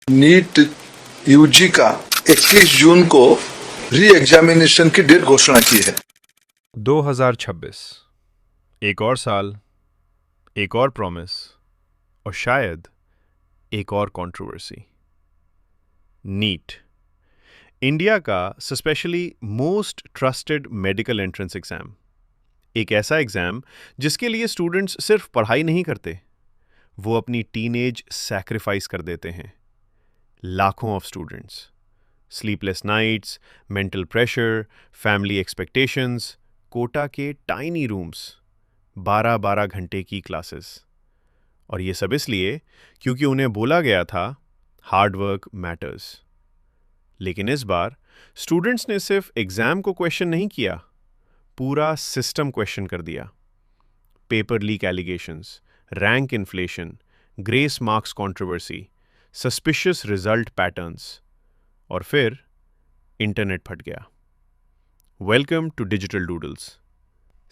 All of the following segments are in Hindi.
नीट यूजी का 21 जून को री एग्जामिनेशन की डेट घोषणा की है। 2026 एक और साल, एक और प्रॉमिस और शायद एक और कंट्रोवर्सी। नीट इंडिया का specially most trusted medical entrance exam, एक ऐसा एग्जाम जिसके लिए स्टूडेंट्स सिर्फ पढ़ाई नहीं करते, वो अपनी टीनेज सैक्रिफाइस कर देते हैं। लाखों of students, sleepless nights, mental pressure, family expectations, Kota के टाइनी रूम्स, 12-12 घंटे की क्लासेस। और ये सब इसलिए क्योंकि उन्हें बोला गया था हार्ड वर्क मैटर्स। लेकिन इस बार स्टूडेंट्स ने सिर्फ एग्जाम को क्वेश्चन नहीं किया, पूरा सिस्टम क्वेश्चन कर दिया। Paper leak allegations, rank inflation, grace marks controversy, suspicious result patterns, और फिर इंटरनेट फट गया। Welcome to digital doodles.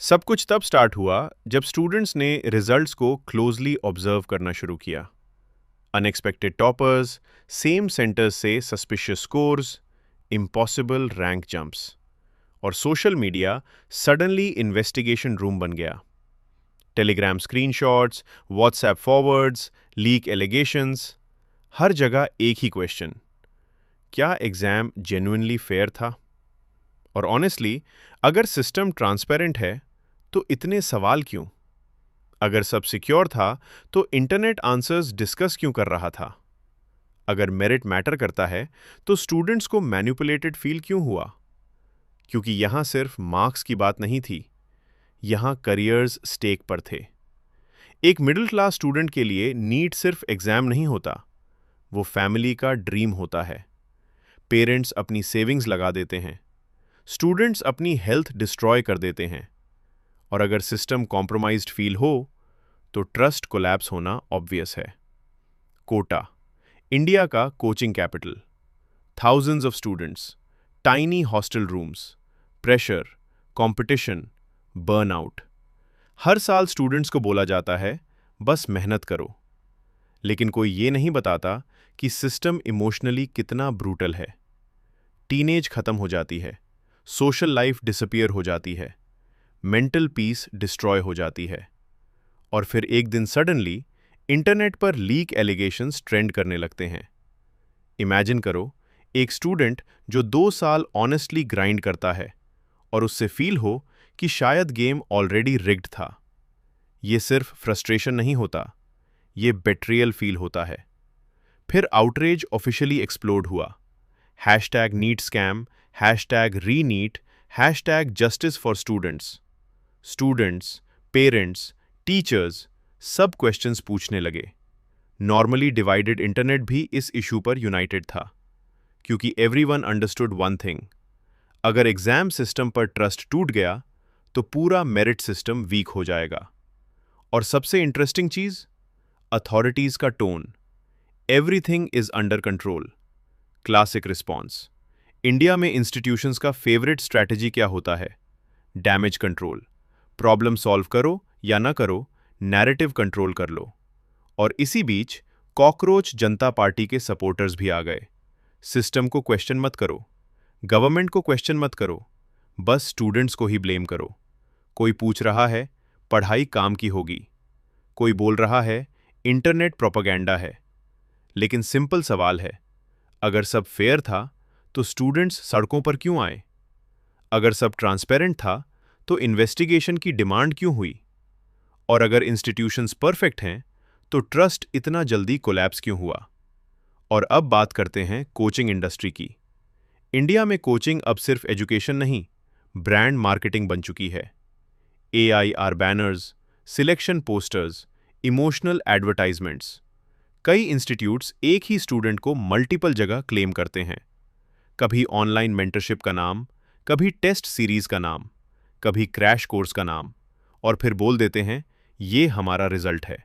सब कुछ तब स्टार्ट हुआ जब स्टूडेंट्स ने रिजल्ट्स को क्लोजली ऑब्जर्व करना शुरू किया। अनएक्सपेक्टेड टॉपर्स, सेम सेंटर्स से suspicious scores, impossible rank jumps, और social media suddenly investigation room बन गया। Telegram screenshots, WhatsApp forwards, leak allegations, हर जगह एक ही क्वेश्चन: क्या एग्जाम जेन्युइनली फेयर था? और ऑनेस्टली, अगर सिस्टम ट्रांसपेरेंट है तो इतने सवाल क्यों? अगर सब सिक्योर था तो इंटरनेट आंसर्स डिस्कस क्यों कर रहा था? अगर मेरिट मैटर करता है तो स्टूडेंट्स को मैनिपुलेटेड फील क्यों हुआ? क्योंकि यहां सिर्फ मार्क्स की बात नहीं थी, यहां करियर्स स्टेक पर थे। एक मिडिल क्लास स्टूडेंट के लिए नीट सिर्फ एग्जाम नहीं होता, वो फैमिली का ड्रीम होता है। पेरेंट्स अपनी सेविंग्स लगा देते हैं, स्टूडेंट्स अपनी हेल्थ डिस्ट्रॉय कर देते हैं, और अगर सिस्टम कॉम्प्रोमाइज्ड फील हो तो ट्रस्ट कोलैप्स होना ऑब्वियस है। कोटा, इंडिया का coaching capital, thousands of students, tiny hostel rooms, pressure, competition, burnout. हर साल स्टूडेंट्स को बोला जाता है बस मेहनत करो, लेकिन कोई ये नहीं बताता कि सिस्टम इमोशनली कितना ब्रूटल है। टीनेज खत्म हो जाती है, सोशल लाइफ डिसअपीयर हो जाती है, मेंटल पीस डिस्ट्रॉय हो जाती है, और फिर एक दिन सडनली इंटरनेट पर लीक एलिगेशंस ट्रेंड करने लगते हैं। इमेजिन करो, एक स्टूडेंट जो 2 साल ऑनेस्टली ग्राइंड करता है और उससे फील हो कि शायद गेम ऑलरेडी रिग्ड था। ये सिर्फ फ्रस्ट्रेशन नहीं होता, ये बेट्रियल फील होता है। फिर आउटरेज ऑफिशियली एक्सप्लोड हुआ। Hashtag NEET scam, hashtag re NEET, hashtag justice for students. Students, parents, teachers सब क्वेश्चंस पूछने लगे। नॉर्मली डिवाइडेड इंटरनेट भी इस इशू पर यूनाइटेड था, क्योंकि एवरीवन अंडरस्टूड वन थिंग: अगर एग्जाम सिस्टम पर ट्रस्ट टूट गया तो पूरा मेरिट सिस्टम वीक हो जाएगा। और सबसे इंटरेस्टिंग चीज, अथॉरिटीज का tone: everything is under control. Classic response. India में इंस्टीट्यूशंस का फेवरेट स्ट्रैटेजी क्या होता है? Damage control. प्रॉब्लम सॉल्व करो या ना करो, नैरेटिव कंट्रोल कर लो। और इसी बीच कॉकरोच जनता पार्टी के सपोर्टर्स भी आ गए। सिस्टम को क्वेश्चन मत करो, गवर्नमेंट को क्वेश्चन मत करो, बस स्टूडेंट्स को ही ब्लेम करो। कोई पूछ रहा है पढ़ाई काम की होगी, कोई बोल रहा है इंटरनेट प्रोपेगेंडा है। लेकिन सिंपल सवाल है, अगर सब फेयर था तो स्टूडेंट्स सड़कों पर क्यों आए? अगर सब ट्रांसपेरेंट था तो इन्वेस्टिगेशन की डिमांड क्यों हुई? और अगर इंस्टीट्यूशंस परफेक्ट हैं तो ट्रस्ट इतना जल्दी कोलैप्स क्यों हुआ? और अब बात करते हैं कोचिंग इंडस्ट्री की। इंडिया में कोचिंग अब सिर्फ एजुकेशन नहीं, ब्रांड मार्केटिंग बन चुकी है। AIR banners, selection posters, emotional advertisements. कई इंस्टीट्यूट्स एक ही स्टूडेंट को मल्टीपल जगह क्लेम करते हैं। कभी ऑनलाइन मेंटरशिप का नाम, कभी टेस्ट सीरीज का नाम, कभी क्रैश कोर्स का नाम, और फिर बोल देते हैं ये हमारा रिजल्ट है।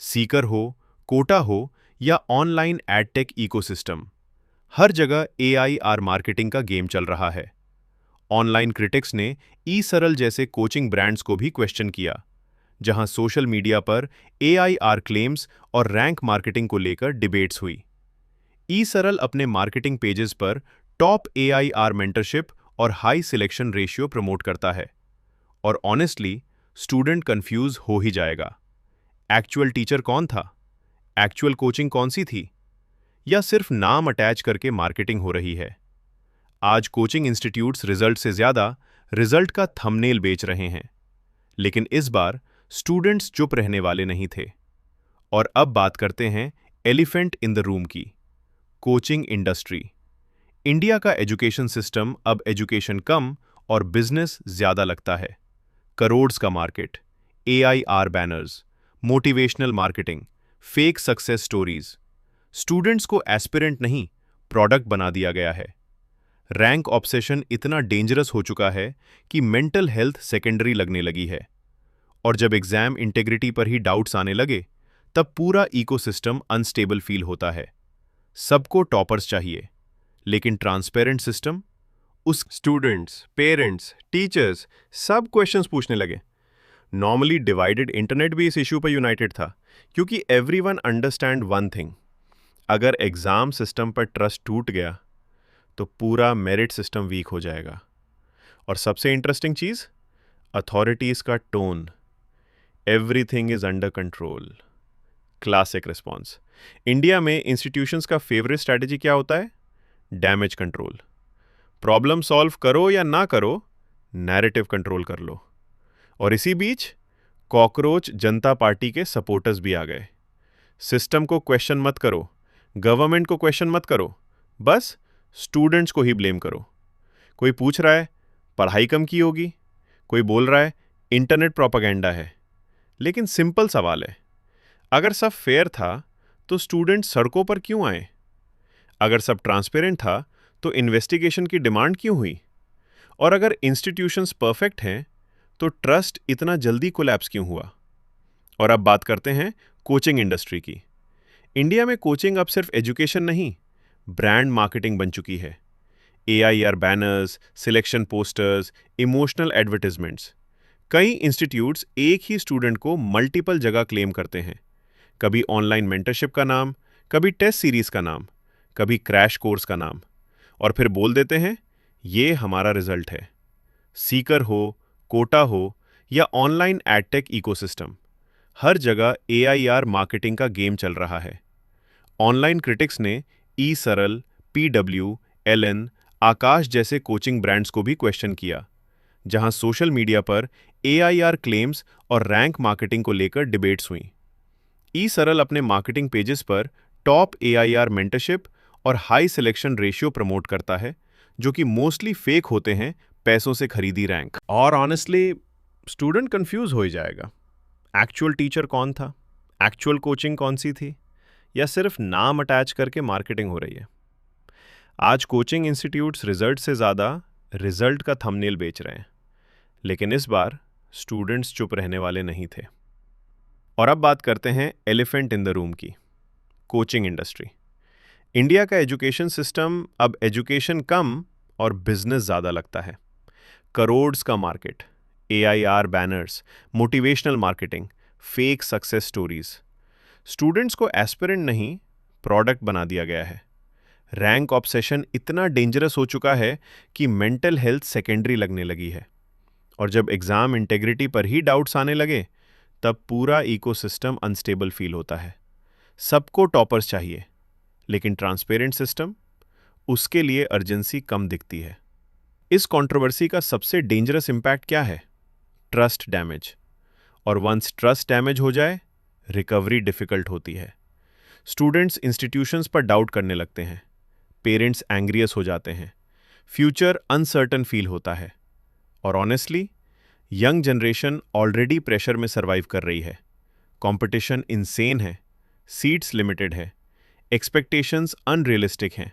सीकर हो, कोटा हो या ऑनलाइन एडटेक इकोसिस्टम, हर जगह AIR मार्केटिंग का गेम चल रहा है। ऑनलाइन क्रिटिक्स ने ई सरल जैसे कोचिंग ब्रांड्स को भी क्वेश्चन किया, जहां सोशल मीडिया पर AIR क्लेम्स और रैंक मार्केटिंग को लेकर डिबेट्स हुई। ई सरल अपने मार्केटिंग पेजेस पर टॉप AIR मेंटरशिप और हाई सिलेक्शन रेशियो प्रमोट करता है। और ऑनेस्टली स्टूडेंट कंफ्यूज हो ही जाएगा। एक्चुअल टीचर कौन था? एक्चुअल कोचिंग कौन सी थी? या सिर्फ नाम अटैच करके मार्केटिंग हो रही है? आज कोचिंग इंस्टीट्यूट्स रिजल्ट से ज्यादा रिजल्ट का थंबनेल बेच रहे हैं। लेकिन इस बार स्टूडेंट्स चुप रहने वाले नहीं थे। और अब बात करते हैं एलिफेंट इन द रूम की, कोचिंग इंडस्ट्री। इंडिया का एजुकेशन सिस्टम अब एजुकेशन कम और बिजनेस ज्यादा लगता है। करोड्स का market, AIR banners, motivational marketing, fake success stories. Students को एस्पिरेंट नहीं, प्रोडक्ट बना दिया गया है। रैंक ऑब्सेशन इतना डेंजरस हो चुका है कि मेंटल हेल्थ सेकेंडरी लगने लगी है। और जब एग्जाम इंटेग्रिटी पर ही डाउट्स आने लगे, तब पूरा इकोसिस्टम अनस्टेबल फील होता है। सबको टॉपर्स चाहिए, लेकिन ट्रांसपेरेंट सिस्टम, उस स्टूडेंट्स, पेरेंट्स, टीचर्स सब क्वेश्चंस पूछने लगे। नॉर्मली डिवाइडेड इंटरनेट भी इस इशू पर यूनाइटेड था, क्योंकि एवरीवन अंडरस्टैंड वन थिंग, अगर एग्जाम सिस्टम पर ट्रस्ट टूट गया तो पूरा मेरिट सिस्टम वीक हो जाएगा। और सबसे इंटरेस्टिंग चीज, अथॉरिटीज का tone, everything is under control. Classic response. India में इंस्टीट्यूशंस का फेवरेट स्ट्रैटेजी क्या होता है? Damage control. प्रॉब्लम सॉल्व करो या ना करो, नैरेटिव कंट्रोल कर लो। और इसी बीच कॉकरोच जनता पार्टी के सपोर्टर्स भी आ गए। सिस्टम को क्वेश्चन मत करो, गवर्नमेंट को क्वेश्चन मत करो, बस स्टूडेंट्स को ही ब्लेम करो। कोई पूछ रहा है पढ़ाई कम की होगी, कोई बोल रहा है इंटरनेट प्रोपेगेंडा है। लेकिन सिंपल सवाल है, अगर सब फेयर था तो स्टूडेंट सड़कों पर क्यों आए? अगर सब ट्रांसपेरेंट था तो इन्वेस्टिगेशन की डिमांड क्यों हुई? और अगर इंस्टीट्यूशंस परफेक्ट हैं तो ट्रस्ट इतना जल्दी कोलैप्स क्यों हुआ? और अब बात करते हैं कोचिंग इंडस्ट्री की। इंडिया में कोचिंग अब सिर्फ एजुकेशन नहीं, ब्रांड मार्केटिंग बन चुकी है। AIR banners, selection posters, emotional advertisements. कई इंस्टीट्यूट्स एक ही स्टूडेंट को मल्टीपल जगह क्लेम करते हैं। कभी ऑनलाइन मेंटरशिप का नाम, कभी टेस्ट सीरीज का नाम, कभी क्रैश कोर्स का नाम, और फिर बोल देते हैं ये हमारा रिजल्ट है। सीकर हो, कोटा हो या ऑनलाइन एडटेक इकोसिस्टम, हर जगह AIR मार्केटिंग का गेम चल रहा है। ऑनलाइन क्रिटिक्स ने ई सरल, PW, LN, आकाश जैसे कोचिंग ब्रांड्स को भी क्वेश्चन किया, जहां सोशल मीडिया पर AIR क्लेम्स और रैंक मार्केटिंग को लेकर डिबेट्स हुई। ई सरल अपने मार्केटिंग पेजेस पर टॉप AIR मेंटरशिप और हाई सिलेक्शन रेशियो प्रमोट करता है, जो कि मोस्टली फेक होते हैं, पैसों से खरीदी रैंक। और ऑनेस्टली स्टूडेंट कंफ्यूज हो ही जाएगा। एक्चुअल टीचर कौन था? एक्चुअल कोचिंग कौन सी थी? या सिर्फ नाम अटैच करके मार्केटिंग हो रही है? आज कोचिंग इंस्टीट्यूट्स रिजल्ट से ज़्यादा रिजल्ट का थंबनेल बेच रहे हैं। लेकिन इस बार स्टूडेंट्स चुप रहने वाले नहीं थे। और अब बात करते हैं एलिफेंट इन द रूम की, कोचिंग इंडस्ट्री। इंडिया का एजुकेशन सिस्टम अब एजुकेशन कम और बिजनेस ज़्यादा लगता है। करोड्स का market, AIR banners, motivational marketing, fake success stories. Students को एस्पिरेंट नहीं, प्रोडक्ट बना दिया गया है। रैंक ऑब्सेशन इतना डेंजरस हो चुका है कि मेंटल हेल्थ सेकेंडरी लगने लगी है। और जब एग्जाम इंटेग्रिटी पर ही डाउट्स आने लगे, तब पूरा इकोसिस्टम अनस्टेबल फील होता है। सबको टॉपर्स चाहिए, लेकिन ट्रांसपेरेंट सिस्टम, उसके लिए अर्जेंसी कम दिखती है। इस कंट्रोवर्सी का सबसे डेंजरस इंपैक्ट क्या है? Trust damage. और वंस ट्रस्ट डैमेज हो जाए, रिकवरी डिफिकल्ट होती है। स्टूडेंट्स इंस्टीट्यूशंस पर डाउट करने लगते हैं, पेरेंट्स एंग्रियस हो जाते हैं, फ्यूचर अनसर्टन फील होता है। और honestly young generation already pressure में सर्वाइव कर रही है। कंपटीशन इनसेन है, सीट्स लिमिटेड है, एक्सपेक्टेशंस अनरियलिस्टिक हैं,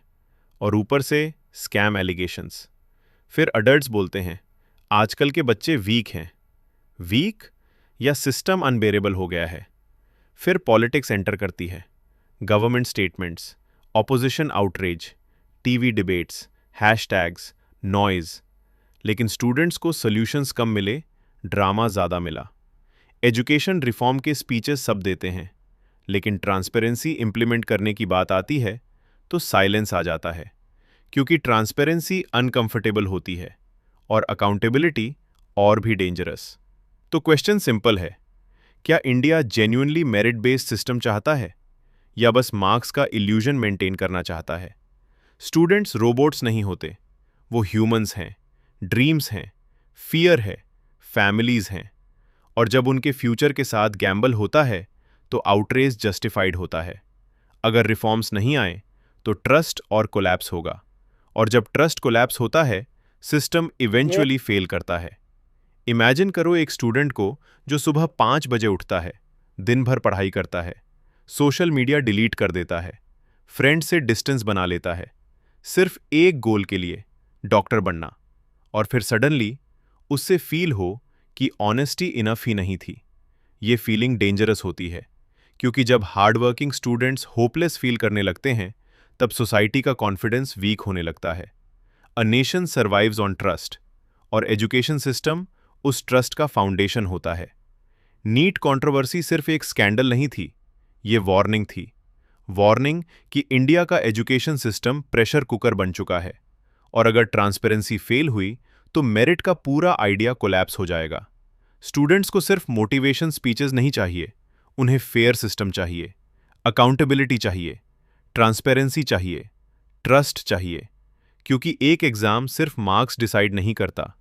और ऊपर से स्कैम एलिगेशंस। फिर अडल्ट्स बोलते हैं आजकल के बच्चे वीक हैं। वीक या सिस्टम अनबेरेबल हो गया है। फिर पॉलिटिक्स एंटर करती है, government statements, opposition outreach, TV debates, hashtags, noise. लेकिन स्टूडेंट्स को सॉल्यूशंस कम मिले, ड्रामा ज़्यादा मिला। एजुकेशन रिफॉर्म के स्पीचेस सब देते हैं, लेकिन ट्रांसपेरेंसी इंप्लीमेंट करने की बात आती है तो साइलेंस आ जाता है, क्योंकि ट्रांसपेरेंसी अनकंफर्टेबल होती है और अकाउंटेबिलिटी और भी डेंजरस। तो क्वेश्चन सिंपल है, क्या India genuinely merit based system चाहता है या बस मार्क्स का इल्यूजन मेंटेन करना चाहता है? स्टूडेंट्स रोबोट्स नहीं होते, वो ह्यूमंस हैं, ड्रीम्स हैं, फियर है, फैमिलीज हैं, और जब उनके फ्यूचर के साथ गैम्बल होता है तो आउटरेज जस्टिफाइड होता है। अगर रिफॉर्म्स नहीं आए तो ट्रस्ट और कोलैप्स होगा, और जब ट्रस्ट कोलैप्स होता है सिस्टम इवेंचुअली फेल करता है। इमेजिन करो एक स्टूडेंट को जो सुबह 5 बजे उठता है, दिन भर पढ़ाई करता है, सोशल मीडिया डिलीट कर देता है, फ्रेंड से डिस्टेंस बना लेता है, सिर्फ एक गोल के लिए, डॉक्टर बनना, और फिर सडनली उससे फील हो कि ऑनेस्टी इनफ ही नहीं थी। ये फीलिंग डेंजरस होती है, क्योंकि जब हार्डवर्किंग स्टूडेंट्स होपलेस फील करने लगते हैं तब सोसाइटी का कॉन्फिडेंस वीक होने लगता है। A nation survives on trust, और एजुकेशन सिस्टम उस ट्रस्ट का फाउंडेशन होता है। नीट कंट्रोवर्सी सिर्फ एक स्कैंडल नहीं थी, ये वार्निंग थी। वार्निंग कि इंडिया का एजुकेशन सिस्टम प्रेशर कुकर बन चुका है, और अगर ट्रांसपेरेंसी फेल हुई तो मेरिट का पूरा आइडिया कोलैप्स हो जाएगा। स्टूडेंट्स को सिर्फ मोटिवेशन स्पीचेस नहीं चाहिए, उन्हें फेयर सिस्टम चाहिए, अकाउंटेबिलिटी चाहिए, ट्रांसपेरेंसी चाहिए, ट्रस्ट चाहिए, क्योंकि एक एग्जाम सिर्फ मार्क्स डिसाइड नहीं करता,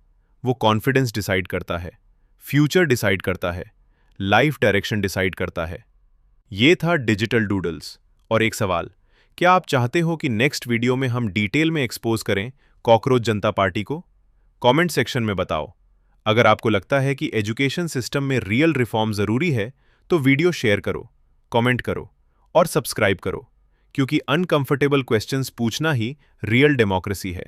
वो कॉन्फिडेंस डिसाइड करता है, फ्यूचर डिसाइड करता है, लाइफ डायरेक्शन डिसाइड करता है। ये था डिजिटल डूडल्स। और एक सवाल, क्या आप चाहते हो कि नेक्स्ट वीडियो में हम डिटेल में एक्सपोज करें कॉकरोच जनता पार्टी को? कमेंट सेक्शन में बताओ। अगर आपको लगता है कि एजुकेशन सिस्टम में रियल रिफॉर्म जरूरी है तो वीडियो शेयर करो, कमेंट करो और सब्सक्राइब करो, क्योंकि अनकंफर्टेबल क्वेश्चंस पूछना ही रियल डेमोक्रेसी है।